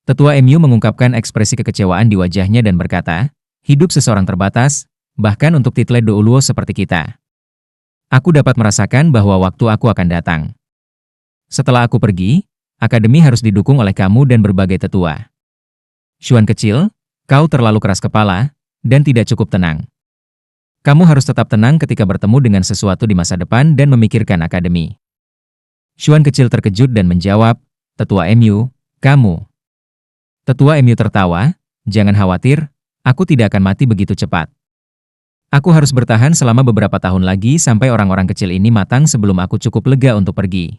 Tetua MU mengungkapkan ekspresi kekecewaan di wajahnya dan berkata, hidup seseorang terbatas, bahkan untuk title Douluo seperti kita. Aku dapat merasakan bahwa waktu aku akan datang. Setelah aku pergi, akademi harus didukung oleh kamu dan berbagai tetua. Xuan kecil, kau terlalu keras kepala, dan tidak cukup tenang. Kamu harus tetap tenang ketika bertemu dengan sesuatu di masa depan dan memikirkan akademi. Xuan kecil terkejut dan menjawab, Tetua MU, kamu. Tetua MU tertawa, jangan khawatir, aku tidak akan mati begitu cepat. Aku harus bertahan selama beberapa tahun lagi sampai orang-orang kecil ini matang sebelum aku cukup lega untuk pergi.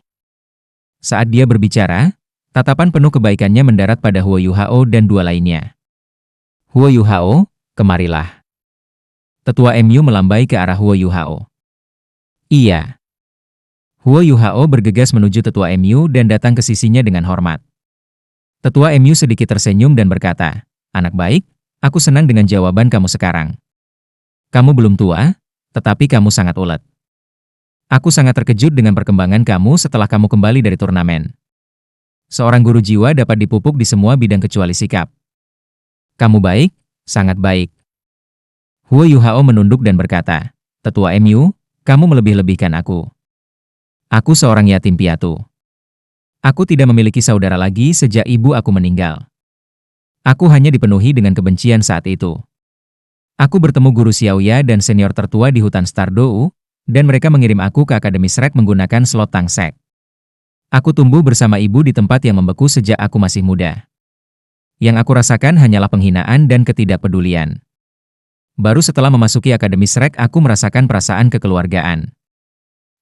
Saat dia berbicara, tatapan penuh kebaikannya mendarat pada Huo Yuhao dan dua lainnya. Huo Yuhao, kemarilah. Tetua MU melambai ke arah Huo Yuhao. Iya. Huo Yuhao bergegas menuju Tetua MU dan datang ke sisinya dengan hormat. Tetua MU sedikit tersenyum dan berkata, anak baik, aku senang dengan jawaban kamu sekarang. Kamu belum tua, tetapi kamu sangat ulet. Aku sangat terkejut dengan perkembangan kamu setelah kamu kembali dari turnamen. Seorang guru jiwa dapat dipupuk di semua bidang kecuali sikap. Kamu baik, sangat baik. Huo Yuhao menunduk dan berkata, Tetua MU, kamu melebih-lebihkan aku. Aku seorang yatim piatu. Aku tidak memiliki saudara lagi sejak ibu aku meninggal. Aku hanya dipenuhi dengan kebencian saat itu. Aku bertemu guru Xiaoya dan senior tertua di hutan Stardou, dan mereka mengirim aku ke Akademi Shrek menggunakan slot tangsek. Aku tumbuh bersama ibu di tempat yang membeku sejak aku masih muda. Yang aku rasakan hanyalah penghinaan dan ketidakpedulian. Baru setelah memasuki Akademi Shrek aku merasakan perasaan kekeluargaan.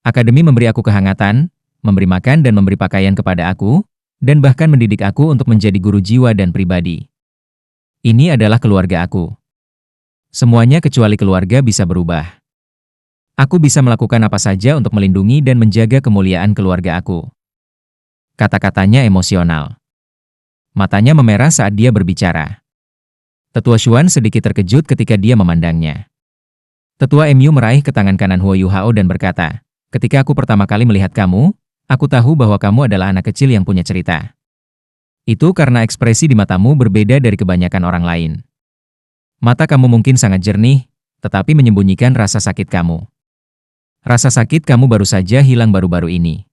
Akademi memberi aku kehangatan, memberi makan dan memberi pakaian kepada aku, dan bahkan mendidik aku untuk menjadi guru jiwa dan pribadi. Ini adalah keluarga aku. Semuanya kecuali keluarga bisa berubah. Aku bisa melakukan apa saja untuk melindungi dan menjaga kemuliaan keluarga aku. Kata-katanya emosional. Matanya memerah saat dia berbicara. Tetua Xuan sedikit terkejut ketika dia memandangnya. Tetua MU meraih ke tangan kanan Huo Yuhao dan berkata, ketika aku pertama kali melihat kamu, aku tahu bahwa kamu adalah anak kecil yang punya cerita. Itu karena ekspresi di matamu berbeda dari kebanyakan orang lain. Mata kamu mungkin sangat jernih, tetapi menyembunyikan rasa sakit kamu. Rasa sakit kamu baru saja hilang baru-baru ini.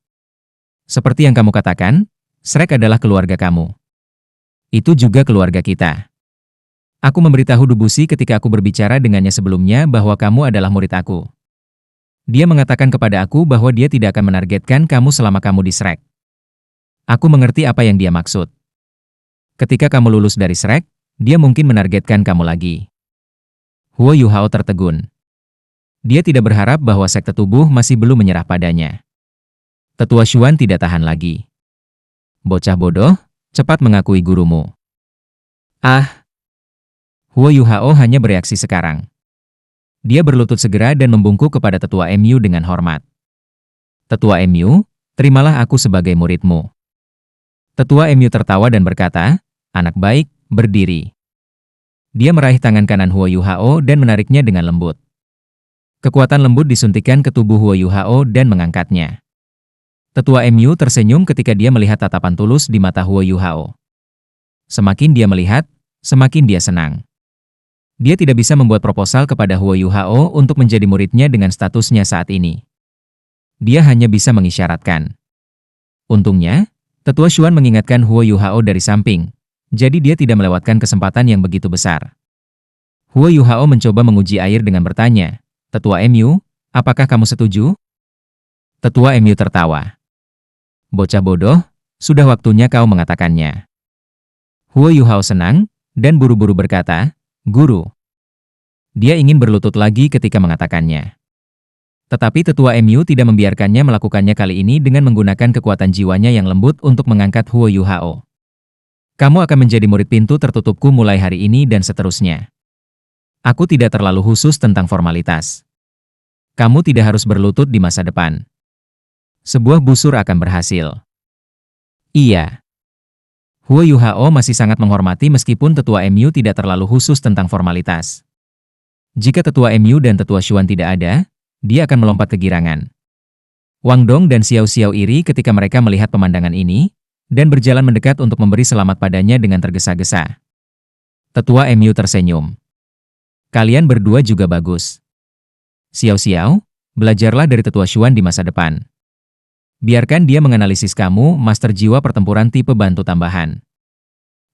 Seperti yang kamu katakan, Shrek adalah keluarga kamu. Itu juga keluarga kita. Aku memberitahu Dubushi ketika aku berbicara dengannya sebelumnya bahwa kamu adalah murid aku. Dia mengatakan kepada aku bahwa dia tidak akan menargetkan kamu selama kamu di Shrek. Aku mengerti apa yang dia maksud. Ketika kamu lulus dari Shrek, dia mungkin menargetkan kamu lagi. Huo Yuhao tertegun. Dia tidak berharap bahwa sekte tubuh masih belum menyerah padanya. Tetua Xuan tidak tahan lagi. Bocah bodoh, cepat mengakui gurumu. Ah! Huo Yuhao hanya bereaksi sekarang. Dia berlutut segera dan membungkuk kepada Tetua MU dengan hormat. Tetua MU, terimalah aku sebagai muridmu. Tetua MU tertawa dan berkata, anak baik, berdiri. Dia meraih tangan kanan Huo Yuhao dan menariknya dengan lembut. Kekuatan lembut disuntikkan ke tubuh Huo Yuhao dan mengangkatnya. Tetua MU tersenyum ketika dia melihat tatapan tulus di mata Huo Yuhao. Semakin dia melihat, semakin dia senang. Dia tidak bisa membuat proposal kepada Huo Yuhao untuk menjadi muridnya dengan statusnya saat ini. Dia hanya bisa mengisyaratkan. Untungnya, Tetua Xuan mengingatkan Huo Yuhao dari samping, jadi dia tidak melewatkan kesempatan yang begitu besar. Huo Yuhao mencoba menguji air dengan bertanya, Tetua MU, apakah kamu setuju? Tetua MU tertawa. Bocah bodoh, sudah waktunya kau mengatakannya. Huo Yuhao senang, dan buru-buru berkata, Guru. Dia ingin berlutut lagi ketika mengatakannya. Tetapi Tetua MU tidak membiarkannya melakukannya kali ini dengan menggunakan kekuatan jiwanya yang lembut untuk mengangkat Huo Yuhao. Kamu akan menjadi murid pintu tertutupku mulai hari ini dan seterusnya. Aku tidak terlalu khusus tentang formalitas. Kamu tidak harus berlutut di masa depan. Sebuah busur akan berhasil. Iya. Huo Yuhao masih sangat menghormati meskipun Tetua MU tidak terlalu khusus tentang formalitas. Jika Tetua MU dan Tetua Xuan tidak ada, dia akan melompat kegirangan. Wang Dong dan Xiao Xiao iri ketika mereka melihat pemandangan ini, dan berjalan mendekat untuk memberi selamat padanya dengan tergesa-gesa. Tetua MU tersenyum. Kalian berdua juga bagus. Xiao Xiao, belajarlah dari Tetua Xuan di masa depan. Biarkan dia menganalisis kamu, master jiwa pertempuran tipe bantu tambahan.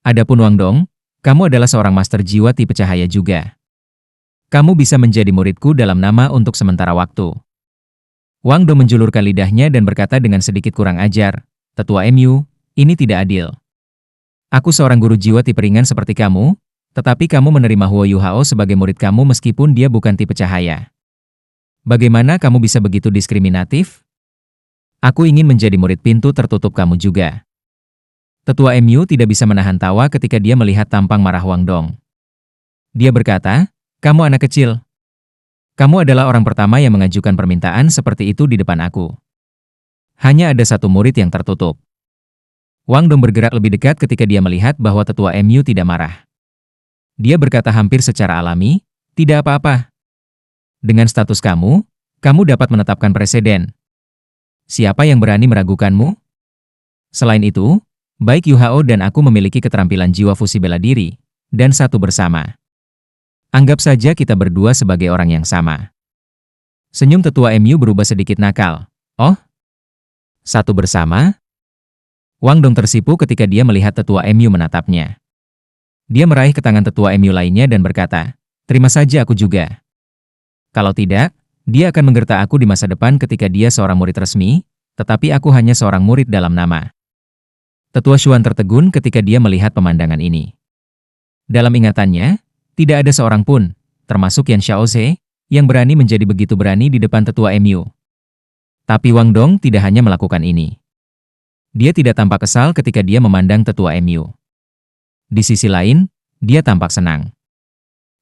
Adapun Wang Dong, kamu adalah seorang master jiwa tipe cahaya juga. Kamu bisa menjadi muridku dalam nama untuk sementara waktu. Wang Dong menjulurkan lidahnya dan berkata dengan sedikit kurang ajar, Tetua MU, ini tidak adil. Aku seorang guru jiwa tipe ringan seperti kamu, tetapi kamu menerima Huo Yuhao sebagai murid kamu meskipun dia bukan tipe cahaya. Bagaimana kamu bisa begitu diskriminatif? Aku ingin menjadi murid pintu tertutup kamu juga. Tetua MU tidak bisa menahan tawa ketika dia melihat tampang marah Wang Dong. Dia berkata, kamu anak kecil. Kamu adalah orang pertama yang mengajukan permintaan seperti itu di depan aku. Hanya ada satu murid yang tertutup. Wang Dong bergerak lebih dekat ketika dia melihat bahwa Tetua MU tidak marah. Dia berkata hampir secara alami, tidak apa-apa. Dengan status kamu dapat menetapkan presiden. Siapa yang berani meragukanmu? Selain itu, baik Yuhao dan aku memiliki keterampilan jiwa fusi bela diri, dan satu bersama. Anggap saja kita berdua sebagai orang yang sama. Senyum Tetua MU berubah sedikit nakal. Oh? Satu bersama? Wang Dong tersipu ketika dia melihat Tetua MU menatapnya. Dia meraih ke tangan Tetua MU lainnya dan berkata, terima saja aku juga. Kalau tidak, dia akan menggertak aku di masa depan ketika dia seorang murid resmi, tetapi aku hanya seorang murid dalam nama. Tetua Xuan tertegun ketika dia melihat pemandangan ini. Dalam ingatannya, tidak ada seorang pun, termasuk Yan Xiaoze, yang berani menjadi begitu berani di depan Tetua MU. Tapi Wang Dong tidak hanya melakukan ini. Dia tidak tampak kesal ketika dia memandang Tetua MU. Di sisi lain, dia tampak senang.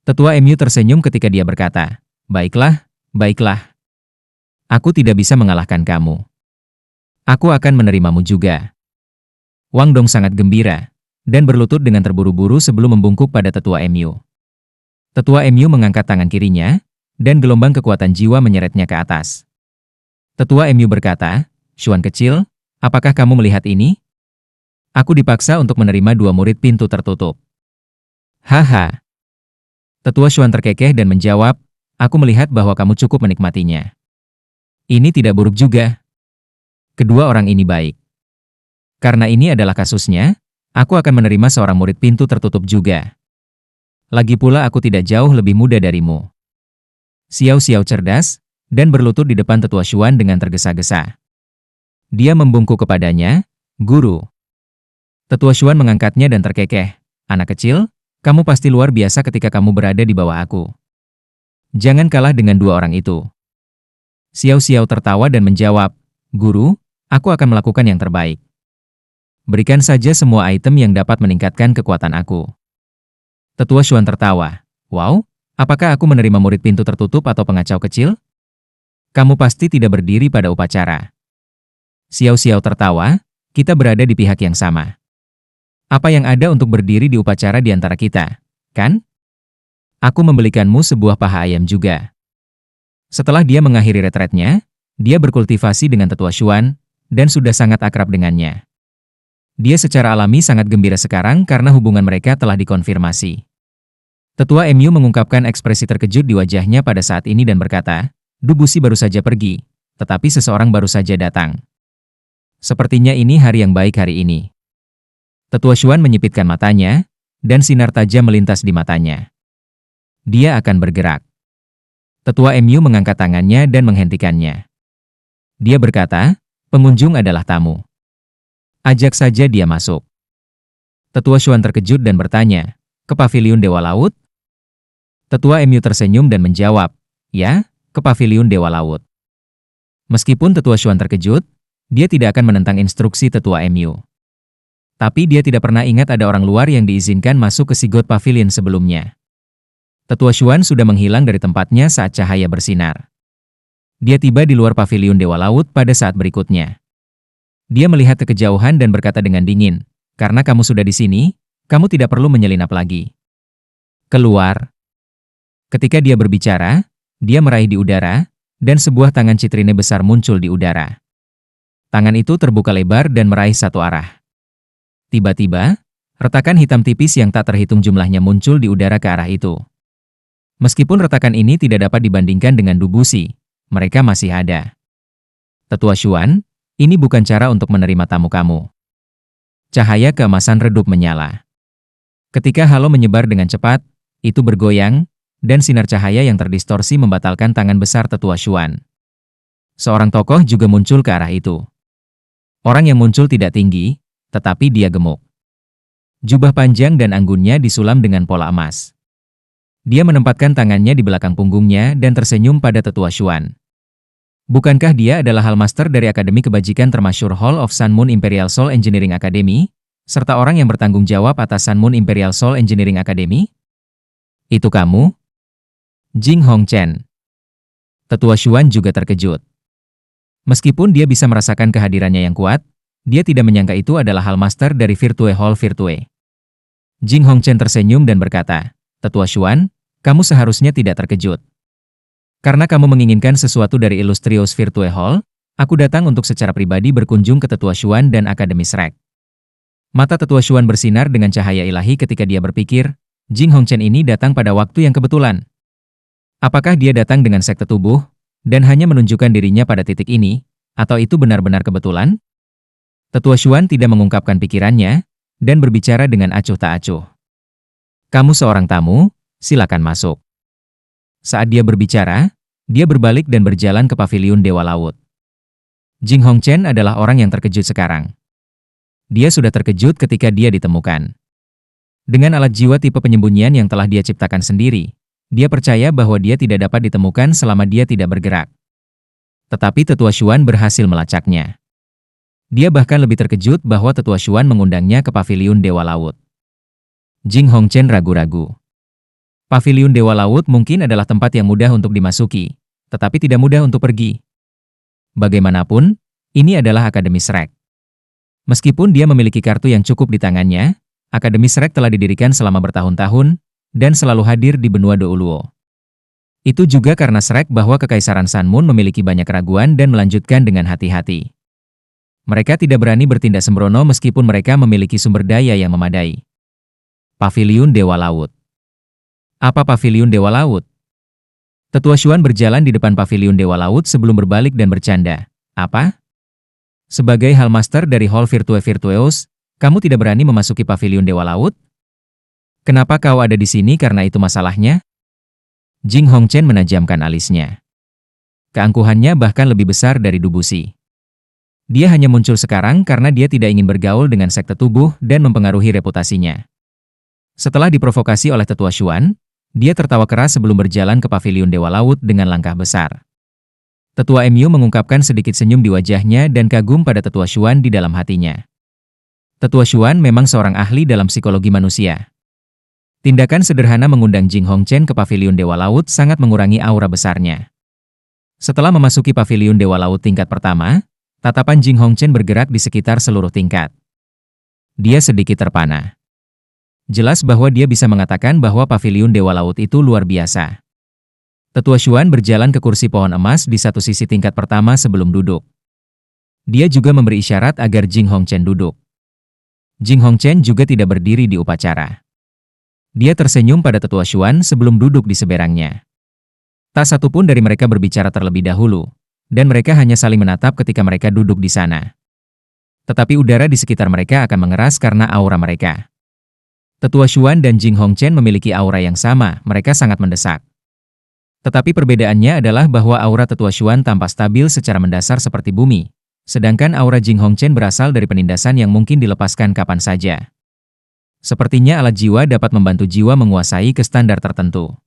Tetua MU tersenyum ketika dia berkata, baiklah, baiklah. Aku tidak bisa mengalahkan kamu. Aku akan menerimamu juga. Wang Dong sangat gembira, dan berlutut dengan terburu-buru sebelum membungkuk pada Tetua MU. Tetua MU mengangkat tangan kirinya, dan gelombang kekuatan jiwa menyeretnya ke atas. Tetua MU berkata, Xuan kecil, apakah kamu melihat ini? Aku dipaksa untuk menerima dua murid pintu tertutup. Haha. Tetua Xuan terkekeh dan menjawab, aku melihat bahwa kamu cukup menikmatinya. Ini tidak buruk juga. Kedua orang ini baik. Karena ini adalah kasusnya, aku akan menerima seorang murid pintu tertutup juga. Lagi pula aku tidak jauh lebih muda darimu. Xiao Xiao cerdas, dan berlutut di depan Tetua Xuan dengan tergesa-gesa. Dia membungkuk kepadanya, Guru. Tetua Xuan mengangkatnya dan terkekeh, anak kecil, kamu pasti luar biasa ketika kamu berada di bawah aku. Jangan kalah dengan dua orang itu. Xiao Xiao tertawa dan menjawab, Guru, aku akan melakukan yang terbaik. Berikan saja semua item yang dapat meningkatkan kekuatan aku. Tetua Xuan tertawa. Wow, apakah aku menerima murid pintu tertutup atau pengacau kecil? Kamu pasti tidak berdiri pada upacara. Xiao Xiao tertawa, kita berada di pihak yang sama. Apa yang ada untuk berdiri di upacara di antara kita, kan? Aku membelikanmu sebuah paha ayam juga. Setelah dia mengakhiri retretnya, dia berkultivasi dengan Tetua Xuan, dan sudah sangat akrab dengannya. Dia secara alami sangat gembira sekarang karena hubungan mereka telah dikonfirmasi. Tetua MU mengungkapkan ekspresi terkejut di wajahnya pada saat ini dan berkata, Dubusi baru saja pergi, tetapi seseorang baru saja datang. Sepertinya ini hari yang baik hari ini. Tetua Xuan menyipitkan matanya, dan sinar tajam melintas di matanya. Dia akan bergerak. Tetua MU mengangkat tangannya dan menghentikannya. Dia berkata, pengunjung adalah tamu. Ajak saja dia masuk. Tetua Xuan terkejut dan bertanya, ke paviliun Dewa Laut? Tetua MU tersenyum dan menjawab, ya, ke paviliun Dewa Laut. Meskipun Tetua Xuan terkejut, dia tidak akan menentang instruksi Tetua MU. Tapi dia tidak pernah ingat ada orang luar yang diizinkan masuk ke Sigot Pavilion sebelumnya. Tetua Xuan sudah menghilang dari tempatnya saat cahaya bersinar. Dia tiba di luar paviliun Dewa Laut pada saat berikutnya. Dia melihat ke kejauhan dan berkata dengan dingin, karena kamu sudah di sini, kamu tidak perlu menyelinap lagi. Keluar. Ketika dia berbicara, dia meraih di udara, dan sebuah tangan citrine besar muncul di udara. Tangan itu terbuka lebar dan meraih satu arah. Tiba-tiba, retakan hitam tipis yang tak terhitung jumlahnya muncul di udara ke arah itu. Meskipun retakan ini tidak dapat dibandingkan dengan Dubusi, mereka masih ada. Tetua Xuan, ini bukan cara untuk menerima tamu kamu. Cahaya keemasan redup menyala. Ketika halo menyebar dengan cepat, itu bergoyang, dan sinar cahaya yang terdistorsi membatalkan tangan besar Tetua Xuan. Seorang tokoh juga muncul ke arah itu. Orang yang muncul tidak tinggi, tetapi dia gemuk. Jubah panjang dan anggunnya disulam dengan pola emas. Dia menempatkan tangannya di belakang punggungnya dan tersenyum pada Tetua Xuan. Bukankah dia adalah Hallmaster dari Akademi Kebajikan termasyhur Hall of Sun Moon Imperial Soul Engineering Academy, serta orang yang bertanggung jawab atas Sun Moon Imperial Soul Engineering Academy? Itu kamu? Jing Hongchen. Tetua Xuan juga terkejut. Meskipun dia bisa merasakan kehadirannya yang kuat, dia tidak menyangka itu adalah Hallmaster dari Virtue Hall Virtue. Jing Hongchen tersenyum dan berkata, Tetua Xuan, kamu seharusnya tidak terkejut. Karena kamu menginginkan sesuatu dari Illustrious Virtue Hall, aku datang untuk secara pribadi berkunjung ke Tetua Xuan dan Akademi Shrek. Mata Tetua Xuan bersinar dengan cahaya ilahi ketika dia berpikir, Jing Hongchen ini datang pada waktu yang kebetulan. Apakah dia datang dengan sekte tubuh, dan hanya menunjukkan dirinya pada titik ini, atau itu benar-benar kebetulan? Tetua Xuan tidak mengungkapkan pikirannya, dan berbicara dengan acuh tak acuh. Kamu seorang tamu, silakan masuk. Saat dia berbicara, dia berbalik dan berjalan ke paviliun Dewa Laut. Jing Hongchen adalah orang yang terkejut sekarang. Dia sudah terkejut ketika dia ditemukan. Dengan alat jiwa tipe penyembunyian yang telah dia ciptakan sendiri, dia percaya bahwa dia tidak dapat ditemukan selama dia tidak bergerak. Tetapi Tetua Xuan berhasil melacaknya. Dia bahkan lebih terkejut bahwa Tetua Xuan mengundangnya ke paviliun Dewa Laut. Jing Hongchen ragu-ragu. Paviliun Dewa Laut mungkin adalah tempat yang mudah untuk dimasuki, tetapi tidak mudah untuk pergi. Bagaimanapun, ini adalah Akademi Shrek. Meskipun dia memiliki kartu yang cukup di tangannya, Akademi Shrek telah didirikan selama bertahun-tahun, dan selalu hadir di benua Douluo. Itu juga karena Shrek bahwa Kekaisaran Sun Moon memiliki banyak keraguan dan melanjutkan dengan hati-hati. Mereka tidak berani bertindak sembrono meskipun mereka memiliki sumber daya yang memadai. Paviliun Dewa Laut. Apa Paviliun Dewa Laut? Tetua Xuan berjalan di depan Paviliun Dewa Laut sebelum berbalik dan bercanda. Apa? Sebagai Hallmaster dari Hall Virtue Virtueus, kamu tidak berani memasuki Paviliun Dewa Laut? Kenapa kau ada di sini karena itu masalahnya? Jing Hongchen menajamkan alisnya. Keangkuhannya bahkan lebih besar dari Dubusi. Dia hanya muncul sekarang karena dia tidak ingin bergaul dengan sekte tubuh dan mempengaruhi reputasinya. Setelah diprovokasi oleh Tetua Xuan, dia tertawa keras sebelum berjalan ke Paviliun Dewa Laut dengan langkah besar. Tetua Mu mengungkapkan sedikit senyum di wajahnya dan kagum pada Tetua Xuan di dalam hatinya. Tetua Xuan memang seorang ahli dalam psikologi manusia. Tindakan sederhana mengundang Jing Hongchen ke Paviliun Dewa Laut sangat mengurangi aura besarnya. Setelah memasuki Paviliun Dewa Laut tingkat pertama, tatapan Jing Hongchen bergerak di sekitar seluruh tingkat. Dia sedikit terpana. Jelas bahwa dia bisa mengatakan bahwa Paviliun Dewa Laut itu luar biasa. Tetua Xuan berjalan ke kursi pohon emas di satu sisi tingkat pertama sebelum duduk. Dia juga memberi isyarat agar Jing Hongchen duduk. Jing Hongchen juga tidak berdiri di upacara. Dia tersenyum pada Tetua Xuan sebelum duduk di seberangnya. Tak satu pun dari mereka berbicara terlebih dahulu, dan mereka hanya saling menatap ketika mereka duduk di sana. Tetapi udara di sekitar mereka akan mengeras karena aura mereka. Tetua Xuan dan Jing Hongchen memiliki aura yang sama, mereka sangat mendesak. Tetapi perbedaannya adalah bahwa aura Tetua Xuan tampak stabil secara mendasar seperti bumi, sedangkan aura Jing Hongchen berasal dari penindasan yang mungkin dilepaskan kapan saja. Sepertinya alat jiwa dapat membantu jiwa menguasai ke standar tertentu.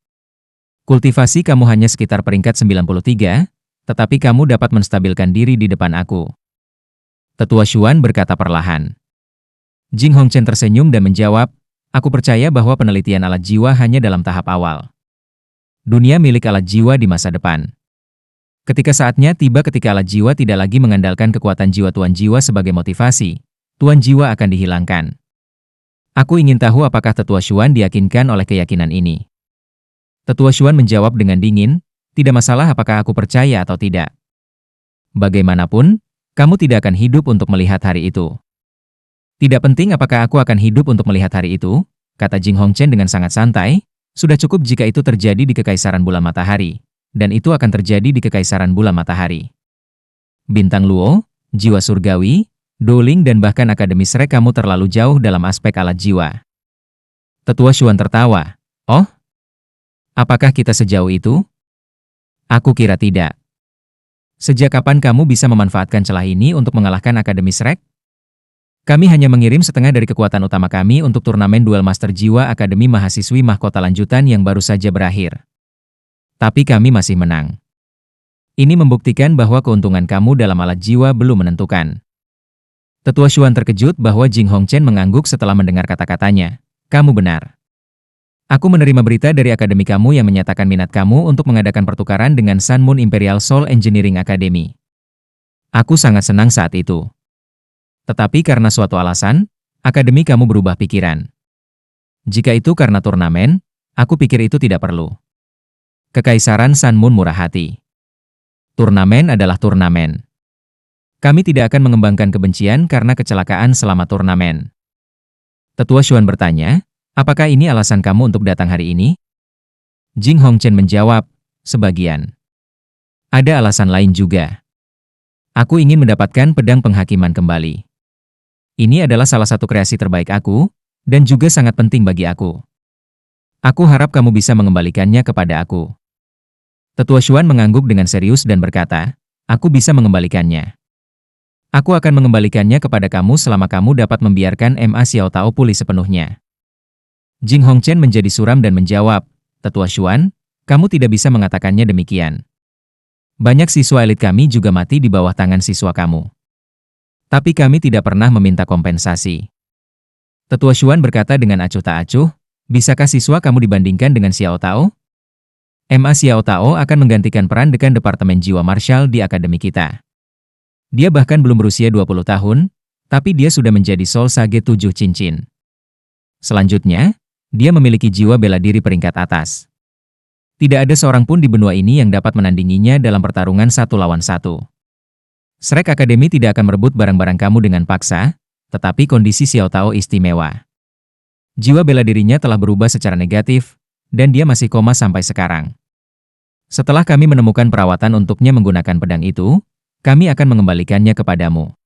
Kultivasi kamu hanya sekitar peringkat 93, tetapi kamu dapat menstabilkan diri di depan aku. Tetua Xuan berkata perlahan. Jing Hongchen tersenyum dan menjawab, aku percaya bahwa penelitian alat jiwa hanya dalam tahap awal. Dunia milik alat jiwa di masa depan. Ketika saatnya tiba ketika alat jiwa tidak lagi mengandalkan kekuatan jiwa Tuan Jiwa sebagai motivasi, Tuan Jiwa akan dihilangkan. Aku ingin tahu apakah Tetua Xuan diyakinkan oleh keyakinan ini. Tetua Xuan menjawab dengan dingin, tidak masalah apakah aku percaya atau tidak. Bagaimanapun, kamu tidak akan hidup untuk melihat hari itu. Tidak penting apakah aku akan hidup untuk melihat hari itu, kata Jing Hongchen dengan sangat santai, sudah cukup jika itu terjadi di Kekaisaran Bulan Matahari, dan itu akan terjadi di Kekaisaran Bulan Matahari. Bintang Luo, jiwa surgawi, Douling dan bahkan Akademi Shrek, kamu terlalu jauh dalam aspek alat jiwa. Tetua Xuan tertawa. Oh? Apakah kita sejauh itu? Aku kira tidak. Sejak kapan kamu bisa memanfaatkan celah ini untuk mengalahkan Akademi Shrek? Kami hanya mengirim setengah dari kekuatan utama kami untuk turnamen duel Master Jiwa Akademi Mahasiswi Mahkota lanjutan yang baru saja berakhir. Tapi kami masih menang. Ini membuktikan bahwa keuntungan kamu dalam alat jiwa belum menentukan. Tetua Xuan terkejut bahwa Jing Hongchen mengangguk setelah mendengar kata-katanya. Kamu benar. Aku menerima berita dari akademi kamu yang menyatakan minat kamu untuk mengadakan pertukaran dengan Sun Moon Imperial Soul Engineering Academy. Aku sangat senang saat itu. Tetapi karena suatu alasan, akademi kamu berubah pikiran. Jika itu karena turnamen, aku pikir itu tidak perlu. Kekaisaran Sun Moon murah hati. Turnamen adalah turnamen. Kami tidak akan mengembangkan kebencian karena kecelakaan selama turnamen. Tetua Xuan bertanya, apakah ini alasan kamu untuk datang hari ini? Jing Hongchen menjawab, sebagian. Ada alasan lain juga. Aku ingin mendapatkan pedang penghakiman kembali. Ini adalah salah satu kreasi terbaik aku, dan juga sangat penting bagi aku. Aku harap kamu bisa mengembalikannya kepada aku. Tetua Xuan mengangguk dengan serius dan berkata, aku bisa mengembalikannya. Aku akan mengembalikannya kepada kamu selama kamu dapat membiarkan Ma Xiao Tao pulih sepenuhnya. Jing Hongchen menjadi suram dan menjawab, Tetua Xuan, kamu tidak bisa mengatakannya demikian. Banyak siswa elit kami juga mati di bawah tangan siswa kamu. Tapi kami tidak pernah meminta kompensasi. Tetua Xuan berkata dengan acuh tak acuh, bisakah siswa kamu dibandingkan dengan Xiao Tao? Ma Xiao Tao akan menggantikan peran dekan Departemen Jiwa Martial di akademi kita. Dia bahkan belum berusia 20 tahun, tapi dia sudah menjadi Soul Sage 7 cincin. Selanjutnya, dia memiliki jiwa bela diri peringkat atas. Tidak ada seorang pun di benua ini yang dapat menandinginya dalam pertarungan 1 lawan 1. Shrek Academy tidak akan merebut barang-barang kamu dengan paksa, tetapi kondisi Xiao Tao istimewa. Jiwa bela dirinya telah berubah secara negatif, dan dia masih koma sampai sekarang. Setelah kami menemukan perawatan untuknya menggunakan pedang itu, kami akan mengembalikannya kepadamu.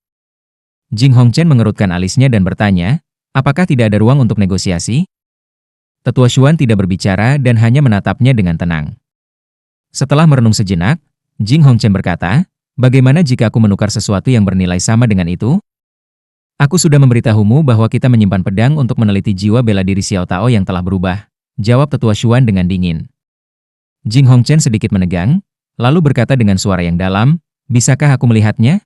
Jing Hongchen mengerutkan alisnya dan bertanya, apakah tidak ada ruang untuk negosiasi? Tetua Xuan tidak berbicara dan hanya menatapnya dengan tenang. Setelah merenung sejenak, Jing Hongchen berkata, bagaimana jika aku menukar sesuatu yang bernilai sama dengan itu? Aku sudah memberitahumu bahwa kita menyimpan pedang untuk meneliti jiwa bela diri Xiao Tao yang telah berubah, jawab Tetua Xuan dengan dingin. Jing Hongchen sedikit menegang, lalu berkata dengan suara yang dalam, bisakah aku melihatnya?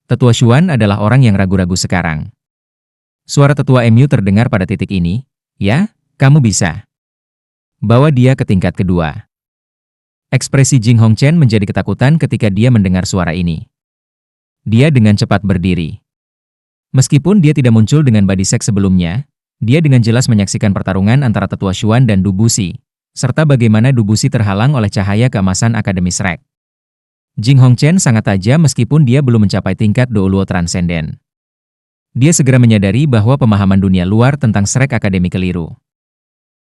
Tetua Xuan adalah orang yang ragu-ragu sekarang. Suara Tetua MU terdengar pada titik ini, ya, kamu bisa. Bawa dia ke tingkat kedua. Ekspresi Jing Hongchen menjadi ketakutan ketika dia mendengar suara ini. Dia dengan cepat berdiri. Meskipun dia tidak muncul dengan body sex sebelumnya, dia dengan jelas menyaksikan pertarungan antara Tetua Xuan dan Du Buxi, serta bagaimana Du Buxi terhalang oleh cahaya keemasan Akademi Shrek. Jing Hongchen sangat tajam meskipun dia belum mencapai tingkat Douluo Transcendent. Dia segera menyadari bahwa pemahaman dunia luar tentang Shrek Academy keliru.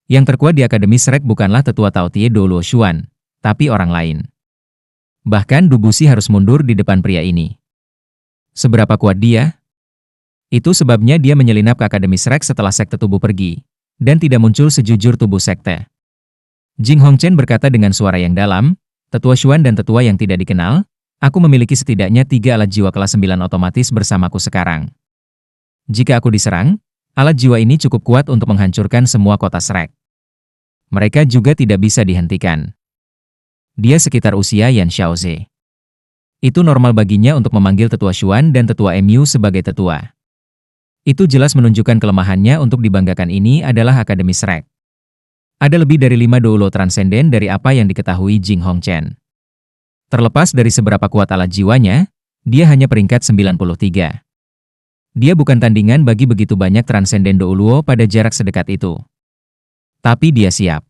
Yang terkuat di Akademi Shrek bukanlah Tetua Tao Tie Douluo Xuan, tapi orang lain. Bahkan Du Buxi harus mundur di depan pria ini. Seberapa kuat dia? Itu sebabnya dia menyelinap ke Akademi Shrek setelah sekte tubuh pergi, dan tidak muncul sejujur tubuh sekte. Jing Hongchen berkata dengan suara yang dalam, Tetua Xuan dan tetua yang tidak dikenal, aku memiliki setidaknya 3 alat jiwa kelas 9 otomatis bersamaku sekarang. Jika aku diserang, alat jiwa ini cukup kuat untuk menghancurkan semua kota Shrek. Mereka juga tidak bisa dihentikan. Dia sekitar usia Yan Xiaoze. Itu normal baginya untuk memanggil Tetua Xuan dan Tetua MU sebagai tetua. Itu jelas menunjukkan kelemahannya untuk dibanggakan. Ini adalah Akademi Shrek. Ada lebih dari 5 Douluo Transcendent dari apa yang diketahui Jing Hongchen. Terlepas dari seberapa kuat alat jiwanya, dia hanya peringkat 93. Dia bukan tandingan bagi begitu banyak Transcendent Douluo pada jarak sedekat itu. Tapi dia siap.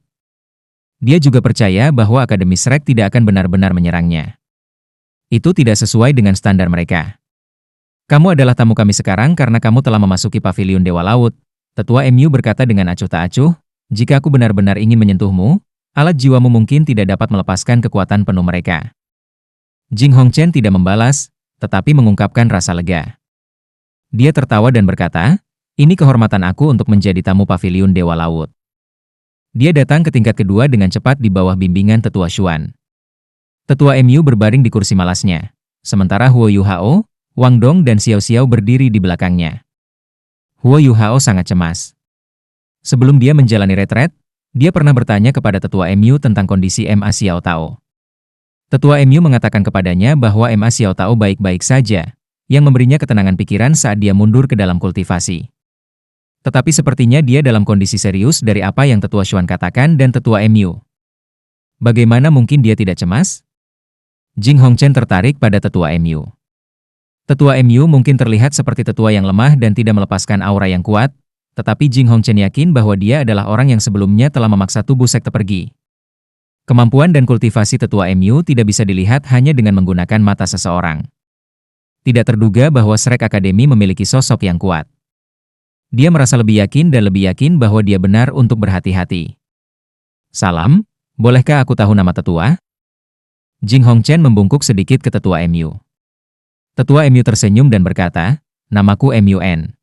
Dia juga percaya bahwa Akademi Shrek tidak akan benar-benar menyerangnya. Itu tidak sesuai dengan standar mereka. Kamu adalah tamu kami sekarang karena kamu telah memasuki paviliun Dewa Laut. Tetua MU berkata dengan acuh tak acuh, jika aku benar-benar ingin menyentuhmu, alat jiwamu mungkin tidak dapat melepaskan kekuatan penuh mereka. Jing Hongchen tidak membalas, tetapi mengungkapkan rasa lega. Dia tertawa dan berkata, ini kehormatan aku untuk menjadi tamu paviliun Dewa Laut. Dia datang ke tingkat kedua dengan cepat di bawah bimbingan Tetua Xuan. Tetua MU berbaring di kursi malasnya, sementara Huo Yuhao, Wang Dong dan Xiao Xiao berdiri di belakangnya. Huo Yuhao sangat cemas. Sebelum dia menjalani retret, dia pernah bertanya kepada Tetua MU tentang kondisi Ma Xiao Tao. Tetua MU mengatakan kepadanya bahwa Ma Xiao Tao baik-baik saja, yang memberinya ketenangan pikiran saat dia mundur ke dalam kultivasi. Tetapi sepertinya dia dalam kondisi serius dari apa yang Tetua Xuan katakan dan Tetua MU. Bagaimana mungkin dia tidak cemas? Jing Hongchen tertarik pada Tetua MU. Tetua MU mungkin terlihat seperti tetua yang lemah dan tidak melepaskan aura yang kuat, tetapi Jing Hongchen yakin bahwa dia adalah orang yang sebelumnya telah memaksa tubuh sekte pergi. Kemampuan dan kultivasi Tetua MU tidak bisa dilihat hanya dengan menggunakan mata seseorang. Tidak terduga bahwa Shrek Academy memiliki sosok yang kuat. Dia merasa lebih yakin bahwa dia benar untuk berhati-hati. Salam, bolehkah aku tahu nama tetua? Jing Hongchen membungkuk sedikit ke Tetua MU. Tetua MU tersenyum dan berkata, namaku MUN.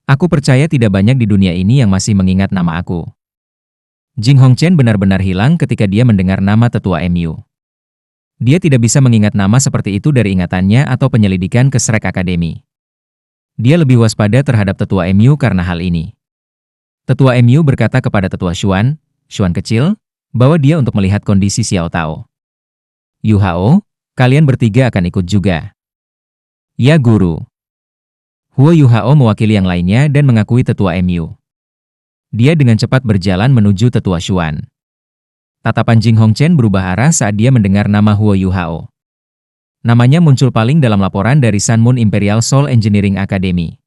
Aku percaya tidak banyak di dunia ini yang masih mengingat nama aku. Jing Hongchen benar-benar hilang ketika dia mendengar nama Tetua MU. Dia tidak bisa mengingat nama seperti itu dari ingatannya atau penyelidikan ke Shrek Academy. Dia lebih waspada terhadap Tetua MU karena hal ini. Tetua MU berkata kepada Tetua Xuan kecil, bawa dia untuk melihat kondisi Xiao Tao. Yuhao, kalian bertiga akan ikut juga. Ya guru. Huo Yuhao mewakili yang lainnya dan mengakui Tetua MU. Dia dengan cepat berjalan menuju Tetua Xuan. Tatapan Jing Hongchen berubah arah saat dia mendengar nama Huo Yuhao. Namanya muncul paling dalam laporan dari Sun Moon Imperial Soul Engineering Academy.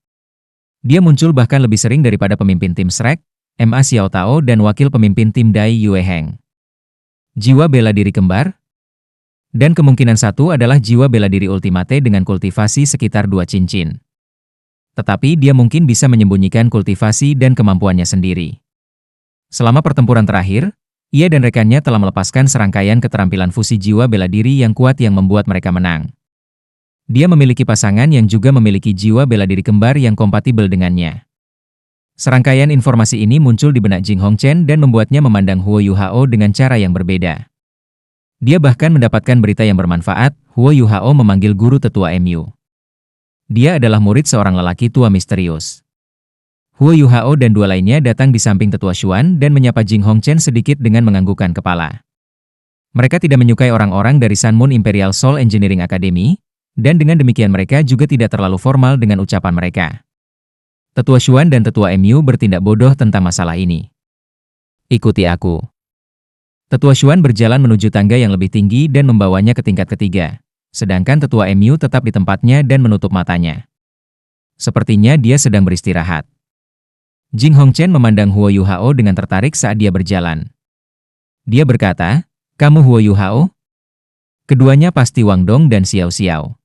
Dia muncul bahkan lebih sering daripada pemimpin tim Shrek, Ma Xiao Tao dan wakil pemimpin tim Dai Yue Heng. Jiwa bela diri kembar? Dan kemungkinan satu adalah jiwa bela diri ultimate dengan kultivasi sekitar 2 cincin. Tetapi dia mungkin bisa menyembunyikan kultivasi dan kemampuannya sendiri. Selama pertempuran terakhir, ia dan rekannya telah melepaskan serangkaian keterampilan fusi jiwa bela diri yang kuat yang membuat mereka menang. Dia memiliki pasangan yang juga memiliki jiwa bela diri kembar yang kompatibel dengannya. Serangkaian informasi ini muncul di benak Jing Hongchen dan membuatnya memandang Huo Yuhao dengan cara yang berbeda. Dia bahkan mendapatkan berita yang bermanfaat, Huo Yuhao memanggil guru Tetua MU. Dia adalah murid seorang lelaki tua misterius. Huo Yuhao dan 2 lainnya datang di samping Tetua Xuan dan menyapa Jing Hongchen sedikit dengan menganggukkan kepala. Mereka tidak menyukai orang-orang dari Sun Moon Imperial Soul Engineering Academy, dan dengan demikian mereka juga tidak terlalu formal dengan ucapan mereka. Tetua Xuan dan Tetua MU bertindak bodoh tentang masalah ini. Ikuti aku. Tetua Xuan berjalan menuju tangga yang lebih tinggi dan membawanya ke tingkat ketiga, sedangkan Tetua MU tetap di tempatnya dan menutup matanya. Sepertinya dia sedang beristirahat. Jing Hongchen memandang Huo Yuhao dengan tertarik saat dia berjalan. Dia berkata, kamu Huo Yuhao? Keduanya pasti Wang Dong dan Xiao Xiao.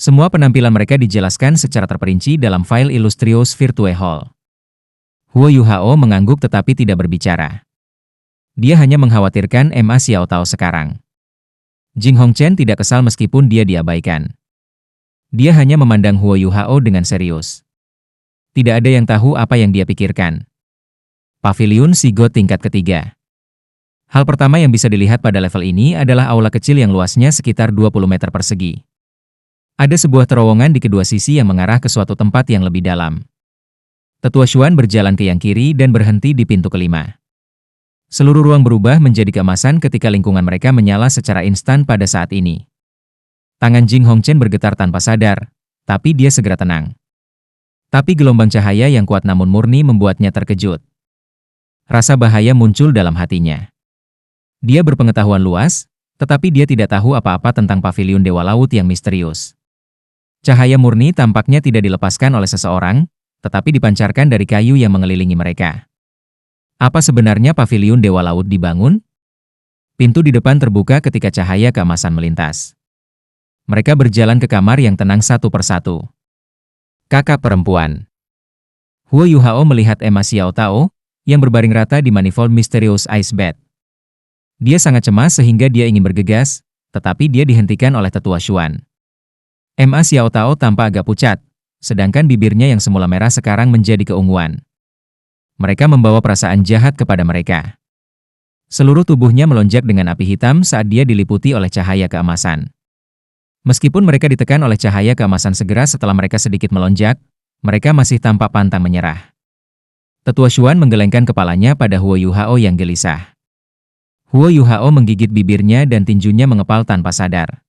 Semua penampilan mereka dijelaskan secara terperinci dalam file Illustrious Virtue Hall. Huo Yuhao mengangguk tetapi tidak berbicara. Dia hanya mengkhawatirkan Ma Xiao Tao sekarang. Jing Hongchen tidak kesal meskipun dia diabaikan. Dia hanya memandang Huo Yuhao dengan serius. Tidak ada yang tahu apa yang dia pikirkan. Paviliun Sigot tingkat ketiga. Hal pertama yang bisa dilihat pada level ini adalah aula kecil yang luasnya sekitar 20 meter persegi. Ada sebuah terowongan di kedua sisi yang mengarah ke suatu tempat yang lebih dalam. Tetua Xuan berjalan ke yang kiri dan berhenti di pintu kelima. Seluruh ruang berubah menjadi keemasan ketika lingkungan mereka menyala secara instan pada saat ini. Tangan Jing Hongchen bergetar tanpa sadar, tapi dia segera tenang. Tapi gelombang cahaya yang kuat namun murni membuatnya terkejut. Rasa bahaya muncul dalam hatinya. Dia berpengetahuan luas, tetapi dia tidak tahu apa-apa tentang paviliun Dewa Laut yang misterius. Cahaya murni tampaknya tidak dilepaskan oleh seseorang, tetapi dipancarkan dari kayu yang mengelilingi mereka. Apa sebenarnya paviliun Dewa Laut dibangun? Pintu di depan terbuka ketika cahaya keemasan melintas. Mereka berjalan ke kamar yang tenang satu persatu. Kakak perempuan. Huo Yuhao melihat Emma Xiao Tao yang berbaring rata di manifold Mysterious Ice Bed. Dia sangat cemas sehingga dia ingin bergegas, tetapi dia dihentikan oleh tetua Xuan. Emma Xiao Tao tampak agak pucat, sedangkan bibirnya yang semula merah sekarang menjadi keunguan. Mereka membawa perasaan jahat kepada mereka. Seluruh tubuhnya melonjak dengan api hitam saat dia diliputi oleh cahaya keemasan. Meskipun mereka ditekan oleh cahaya keemasan segera setelah mereka sedikit melonjak, mereka masih tampak pantang menyerah. Tetua Xuan menggelengkan kepalanya pada Huo Yuhao yang gelisah. Huo Yuhao menggigit bibirnya dan tinjunya mengepal tanpa sadar.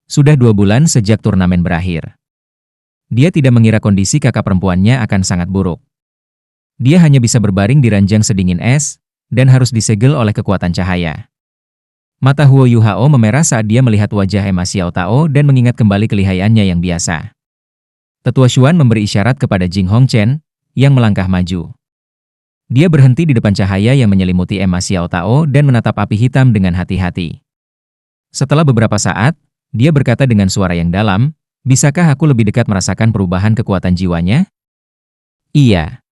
Sudah 2 bulan sejak turnamen berakhir. Dia tidak mengira kondisi kakak perempuannya akan sangat buruk. Dia hanya bisa berbaring di ranjang sedingin es, dan harus disegel oleh kekuatan cahaya. Mata Huo Yuhao memerah saat dia melihat wajah Emma Xiao Tao dan mengingat kembali kelihayannya yang biasa. Tetua Xuan memberi isyarat kepada Jing Hongchen, yang melangkah maju. Dia berhenti di depan cahaya yang menyelimuti Emma Xiao Tao dan menatap api hitam dengan hati-hati. Setelah beberapa saat, dia berkata dengan suara yang dalam, "Bisakah aku lebih dekat merasakan perubahan kekuatan jiwanya?" "Iya."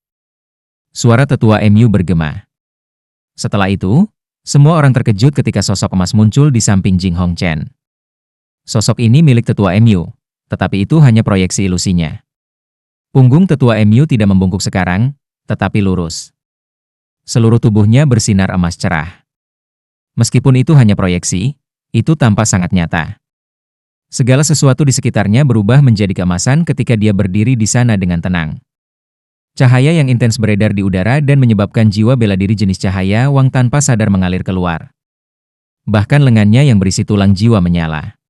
Suara tetua MU bergema. Setelah itu, semua orang terkejut ketika sosok emas muncul di samping Jing Hongchen. Sosok ini milik tetua MU, tetapi itu hanya proyeksi ilusinya. Punggung tetua MU tidak membungkuk sekarang, tetapi lurus. Seluruh tubuhnya bersinar emas cerah. Meskipun itu hanya proyeksi, itu tampak sangat nyata. Segala sesuatu di sekitarnya berubah menjadi keemasan ketika dia berdiri di sana dengan tenang. Cahaya yang intens beredar di udara dan menyebabkan jiwa bela diri jenis cahaya Wang tanpa sadar mengalir keluar. Bahkan lengannya yang berisi tulang jiwa menyala.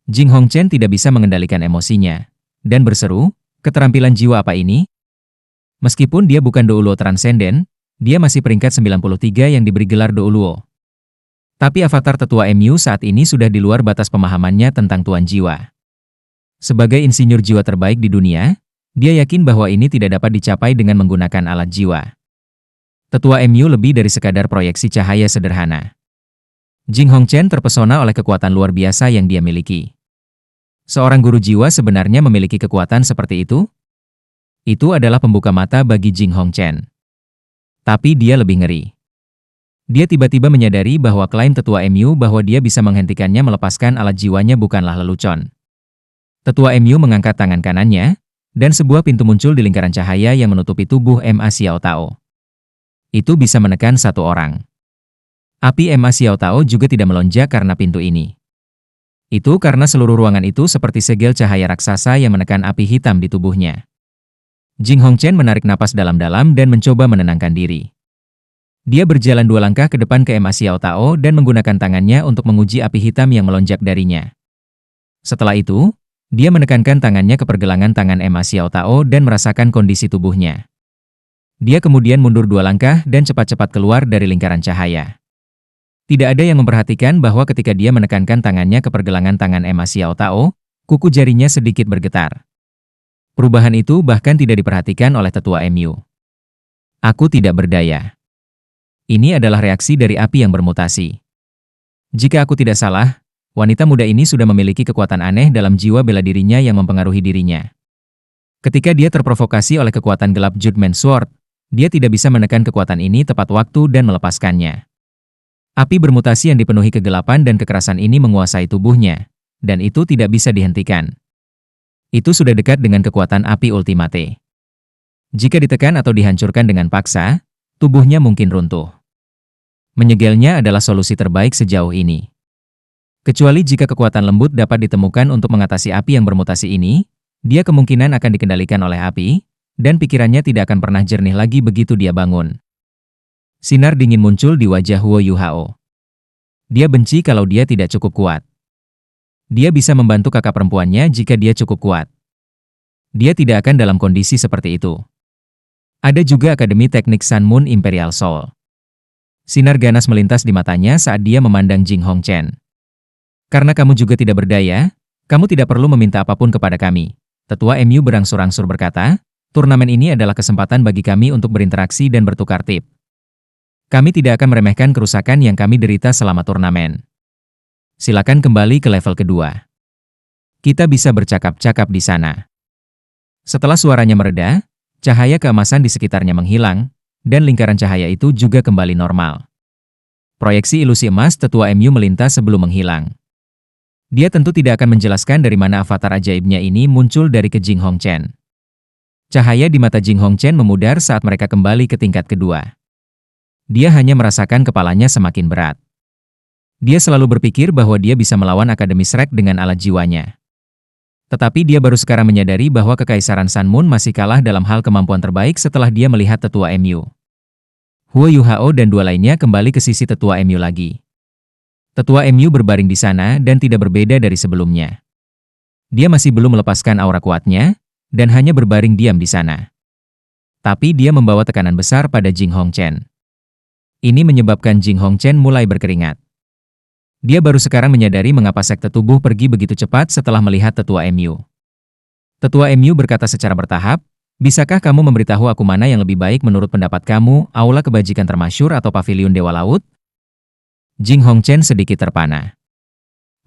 Jing Hongchen tidak bisa mengendalikan emosinya, dan berseru, "Keterampilan jiwa apa ini?" Meskipun dia bukan Douluo Transenden, dia masih peringkat 93 yang diberi gelar Douluo. Tapi avatar tetua MU saat ini sudah di luar batas pemahamannya tentang tuan jiwa. Sebagai insinyur jiwa terbaik di dunia, dia yakin bahwa ini tidak dapat dicapai dengan menggunakan alat jiwa. Tetua MU lebih dari sekadar proyeksi cahaya sederhana. Jing Hongchen terpesona oleh kekuatan luar biasa yang dia miliki. Seorang guru jiwa sebenarnya memiliki kekuatan seperti itu? Itu adalah pembuka mata bagi Jing Hongchen. Tapi dia lebih ngeri. Dia tiba-tiba menyadari bahwa klaim tetua MU bahwa dia bisa menghentikannya melepaskan alat jiwanya bukanlah lelucon. Tetua MU mengangkat tangan kanannya, dan sebuah pintu muncul di lingkaran cahaya yang menutupi tubuh Emma Xiao Tao. Itu bisa menekan 1 orang. Api Emma Xiao Tao juga tidak melonjak karena pintu ini. Itu karena seluruh ruangan itu seperti segel cahaya raksasa yang menekan api hitam di tubuhnya. Jing Hongchen menarik napas dalam-dalam dan mencoba menenangkan diri. Dia berjalan 2 langkah ke depan ke Emma Xiao Tao dan menggunakan tangannya untuk menguji api hitam yang melonjak darinya. Setelah itu, dia menekankan tangannya ke pergelangan tangan Emma Xiao Tao dan merasakan kondisi tubuhnya. Dia kemudian mundur 2 langkah dan cepat-cepat keluar dari lingkaran cahaya. Tidak ada yang memperhatikan bahwa ketika dia menekankan tangannya ke pergelangan tangan Emma Xiao Tao, kuku jarinya sedikit bergetar. Perubahan itu bahkan tidak diperhatikan oleh tetua MU. Aku tidak berdaya. Ini adalah reaksi dari api yang bermutasi. Jika aku tidak salah, wanita muda ini sudah memiliki kekuatan aneh dalam jiwa bela dirinya yang mempengaruhi dirinya. Ketika dia terprovokasi oleh kekuatan gelap Judgment Sword, dia tidak bisa menekan kekuatan ini tepat waktu dan melepaskannya. Api bermutasi yang dipenuhi kegelapan dan kekerasan ini menguasai tubuhnya, dan itu tidak bisa dihentikan. Itu sudah dekat dengan kekuatan api ultimate. Jika ditekan atau dihancurkan dengan paksa, tubuhnya mungkin runtuh. Menyegelnya adalah solusi terbaik sejauh ini. Kecuali jika kekuatan lembut dapat ditemukan untuk mengatasi api yang bermutasi ini, dia kemungkinan akan dikendalikan oleh api, dan pikirannya tidak akan pernah jernih lagi begitu dia bangun. Sinar dingin muncul di wajah Huo Yuhao. Dia benci kalau dia tidak cukup kuat. Dia bisa membantu kakak perempuannya jika dia cukup kuat. Dia tidak akan dalam kondisi seperti itu. Ada juga Akademi Teknik Sun Moon Imperial Soul. Sinar ganas melintas di matanya saat dia memandang Jing Hongchen. Karena kamu juga tidak berdaya, kamu tidak perlu meminta apapun kepada kami. Tetua MU berangsur-angsur berkata, turnamen ini adalah kesempatan bagi kami untuk berinteraksi dan bertukar tip. Kami tidak akan meremehkan kerusakan yang kami derita selama turnamen. Silakan kembali ke level kedua. Kita bisa bercakap-cakap di sana. Setelah suaranya mereda, cahaya keemasan di sekitarnya menghilang, dan lingkaran cahaya itu juga kembali normal. Proyeksi ilusi emas tetua MU melintas sebelum menghilang. Dia tentu tidak akan menjelaskan dari mana avatar ajaibnya ini muncul dari ke Jing Hongchen. Cahaya di mata Jing Hongchen memudar saat mereka kembali ke tingkat kedua. Dia hanya merasakan kepalanya semakin berat. Dia selalu berpikir bahwa dia bisa melawan Akademi Shrek dengan alat jiwanya. Tetapi dia baru sekarang menyadari bahwa Kekaisaran Sun Moon masih kalah dalam hal kemampuan terbaik setelah dia melihat tetua MU. Huo Yuhao dan dua lainnya kembali ke sisi tetua MU lagi. Tetua MU berbaring di sana dan tidak berbeda dari sebelumnya. Dia masih belum melepaskan aura kuatnya, dan hanya berbaring diam di sana. Tapi dia membawa tekanan besar pada Jing Hongchen. Ini menyebabkan Jing Hongchen mulai berkeringat. Dia baru sekarang menyadari mengapa sekte tubuh pergi begitu cepat setelah melihat tetua MU. Tetua MU berkata secara bertahap, "Bisakah kamu memberitahu aku mana yang lebih baik menurut pendapat kamu, Aula Kebajikan Termasyur atau Paviliun Dewa Laut?" Jing Hongchen sedikit terpana.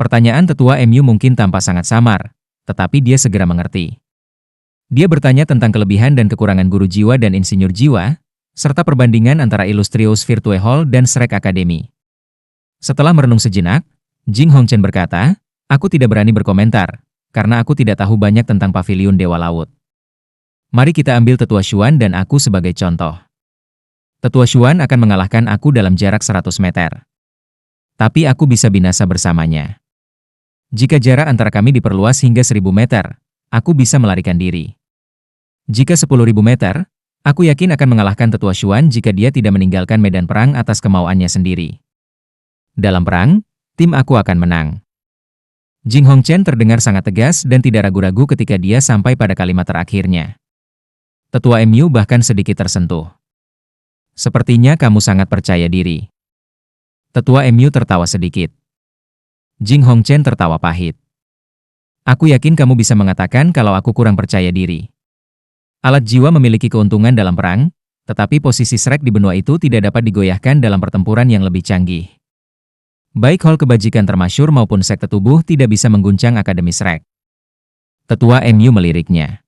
Pertanyaan tetua MU mungkin tampak sangat samar, tetapi dia segera mengerti. Dia bertanya tentang kelebihan dan kekurangan guru jiwa dan insinyur jiwa, serta perbandingan antara Illustrious Virtue Hall dan Shrek Academy. Setelah merenung sejenak, Jing Hongchen berkata, "Aku tidak berani berkomentar, karena aku tidak tahu banyak tentang Paviliun Dewa Laut. Mari kita ambil Tetua Xuan dan aku sebagai contoh. Tetua Xuan akan mengalahkan aku dalam jarak 100 meter. Tapi aku bisa binasa bersamanya. Jika jarak antara kami diperluas hingga 1000 meter, aku bisa melarikan diri. Jika 10.000 meter, aku yakin akan mengalahkan Tetua Xuan jika dia tidak meninggalkan medan perang atas kemauannya sendiri. Dalam perang, tim aku akan menang." Jing Hongchen terdengar sangat tegas dan tidak ragu-ragu ketika dia sampai pada kalimat terakhirnya. Tetua MU bahkan sedikit tersentuh. "Sepertinya kamu sangat percaya diri." Tetua MU tertawa sedikit. Jing Hongchen tertawa pahit. "Aku yakin kamu bisa mengatakan kalau aku kurang percaya diri. Alat jiwa memiliki keuntungan dalam perang, tetapi posisi Shrek di benua itu tidak dapat digoyahkan dalam pertempuran yang lebih canggih. Baik Hall Kebajikan Termasyur maupun sekte tubuh tidak bisa mengguncang Akademi Shrek." Tetua MU meliriknya.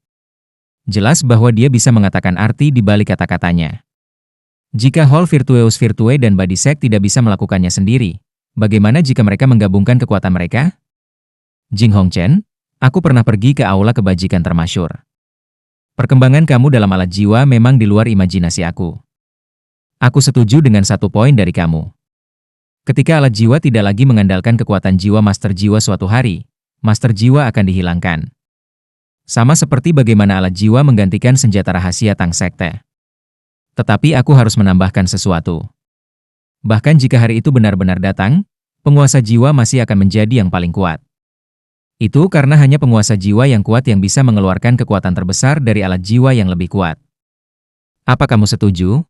Jelas bahwa dia bisa mengatakan arti di balik kata-katanya. Jika Hall Virtueus Virtue dan Body Sect tidak bisa melakukannya sendiri, bagaimana jika mereka menggabungkan kekuatan mereka? "Jing Hongchen, aku pernah pergi ke Aula Kebajikan Termasyur. Perkembangan kamu dalam alat jiwa memang di luar imajinasi aku. Aku setuju dengan satu poin dari kamu. Ketika alat jiwa tidak lagi mengandalkan kekuatan jiwa Master Jiwa suatu hari, Master Jiwa akan dihilangkan. Sama seperti bagaimana alat jiwa menggantikan senjata rahasia Tang Sekte. Tetapi aku harus menambahkan sesuatu. Bahkan jika hari itu benar-benar datang, penguasa jiwa masih akan menjadi yang paling kuat. Itu karena hanya penguasa jiwa yang kuat yang bisa mengeluarkan kekuatan terbesar dari alat jiwa yang lebih kuat. Apa kamu setuju?"